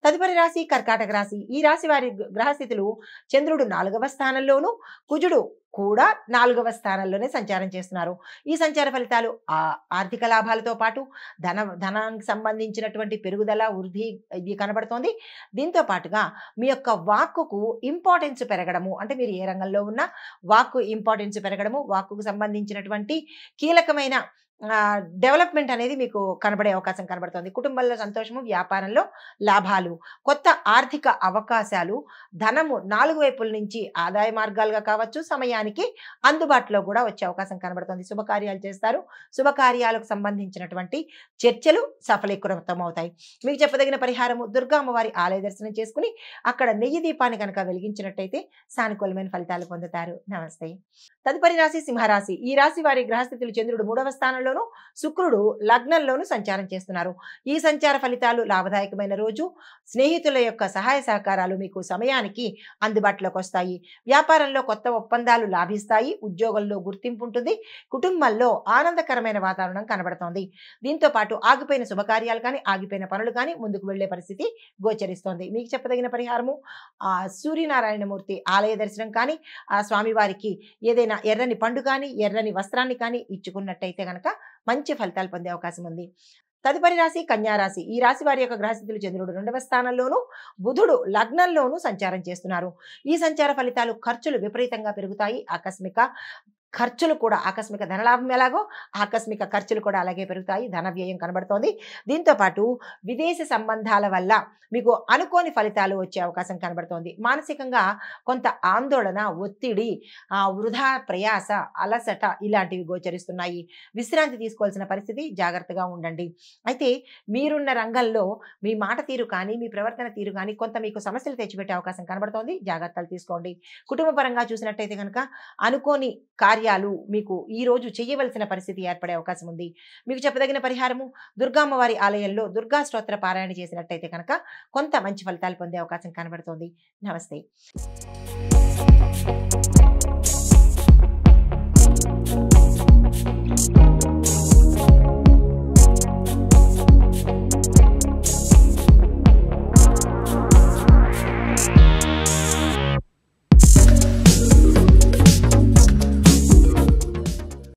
తదుపరి రాశి కర్కాటక రాశి. ఈ రాశి వారి గ్రహస్థితులు చంద్రుడు 4వ స్థానంలోను, కుజుడు కూడా 4వ స్థానంలోనే సంచారం చేస్తున్నారు. ఈ సంచార ఫలితాలు ఆర్థిక లాభాలతో పాటు ధనానికి సంబంధించినటువంటి పెరుగుదల, వృద్ధి ఇది కనబడుతోంది. దీంతో పాటుగా మీ యొక్క వాక్కుకు ఇంపార్టెన్స్ పెరగడము, అంటే మీరు ఏ రంగంలో ఉన్నా వాక్కు ఇంపార్టెన్స్ పెరగడము, వాక్కుకు సంబంధించినటువంటి కీలకమైన డెవలప్మెంట్ అనేది మీకు కనబడే అవకాశం కనబడుతుంది. కుటుంబంలో సంతోషము, వ్యాపారంలో లాభాలు, కొత్త ఆర్థిక అవకాశాలు, ధనము 4 వైపుల నుంచి ఆదాయ మార్గాలుగా కావచ్చు, సమయానికి అందుబాటులో కూడా వచ్చే అవకాశం కనబడుతుంది. శుభకార్యాలు చేస్తారు. శుభకార్యాలకు సంబంధించినటువంటి చర్చలు సఫలీకృతం అవుతాయి. మీకు చెప్పదగిన పరిహారము దుర్గా అమ్మవారి ఆలయ దర్శనం చేసుకుని అక్కడ నెయ్యి దీపాన్ని కనుక వెలిగించినట్టయితే సానుకూలమైన ఫలితాలు పొందుతారు. నమస్తే. తదుపరి రాశి సింహరాశి. ఈ రాశి వారి గ్రహస్థితులు చంద్రుడు 3వ స్థానంలోను, శుక్రుడు లగ్నంలోను సంచారం చేస్తున్నారు. ఈ సంచార ఫలితాలు లాభదాయకమైన రోజు. స్నేహితుల యొక్క సహాయ సహకారాలు మీకు సమయానికి అందుబాటులోకి వస్తాయి. వ్యాపారంలో కొత్త ఒప్పందాలు లాభిస్తాయి. ఉద్యోగంలో గుర్తింపు ఉంటుంది. కుటుంబంలో ఆనందకరమైన వాతావరణం కనబడుతోంది. దీంతో పాటు ఆగిపోయిన శుభకార్యాలు కానీ, ఆగిపోయిన పనులు కానీ ముందుకు వెళ్లే పరిస్థితి గోచరిస్తోంది. మీకు చెప్పదగిన పరిహారము సూర్యనారాయణమూర్తి ఆలయ దర్శనం కానీ, ఆ స్వామివారికి ఏదైనా ఎర్రని పండు కానీ, ఎర్రని వస్త్రాన్ని కానీ ఇచ్చుకున్నట్టయితే గనక మంచి ఫలితాలు పొందే అవకాశం ఉంది. తదుపరి రాశి కన్యారాశి. ఈ రాశి వారి యొక్క గ్రహస్థితులు చంద్రుడు 2వ స్థానంలోను, బుధుడు లగ్నంలోను సంచారం చేస్తున్నారు. ఈ సంచార ఫలితాలు ఖర్చులు విపరీతంగా పెరుగుతాయి. ఆకస్మిక ఖర్చులు కూడా, ఆకస్మిక ధనలాభం ఎలాగో ఆకస్మిక ఖర్చులు కూడా అలాగే పెరుగుతాయి. ధన వ్యయం కనబడుతోంది. దీంతో పాటు విదేశీ సంబంధాల వల్ల మీకు అనుకోని ఫలితాలు వచ్చే అవకాశం కనబడుతోంది. మానసికంగా కొంత ఆందోళన, ఒత్తిడి, వృధా ప్రయాస, అలసట ఇలాంటివి గోచరిస్తున్నాయి. విశ్రాంతి తీసుకోవాల్సిన పరిస్థితి, జాగ్రత్తగా ఉండండి. అయితే మీరున్న రంగంలో మీ మాట తీరు కానీ, మీ ప్రవర్తన తీరు కానీ కొంత మీకు సమస్యలు తెచ్చిపెట్టే అవకాశం కనబడుతోంది. జాగ్రత్తలు తీసుకోండి. కుటుంబ పరంగా చూసినట్టయితే కనుక అనుకోని కార్యాలు మీకు ఈ రోజు చేయవలసిన పరిస్థితి ఏర్పడే అవకాశం ఉంది. మీకు చెప్పదగిన పరిహారము దుర్గామ్మవారి ఆలయంలో దుర్గా స్తోత్ర పారాయణ చేసినట్టయితే కనుక కొంత మంచి ఫలితాలు పొందే అవకాశం కనబడుతోంది. నమస్తే.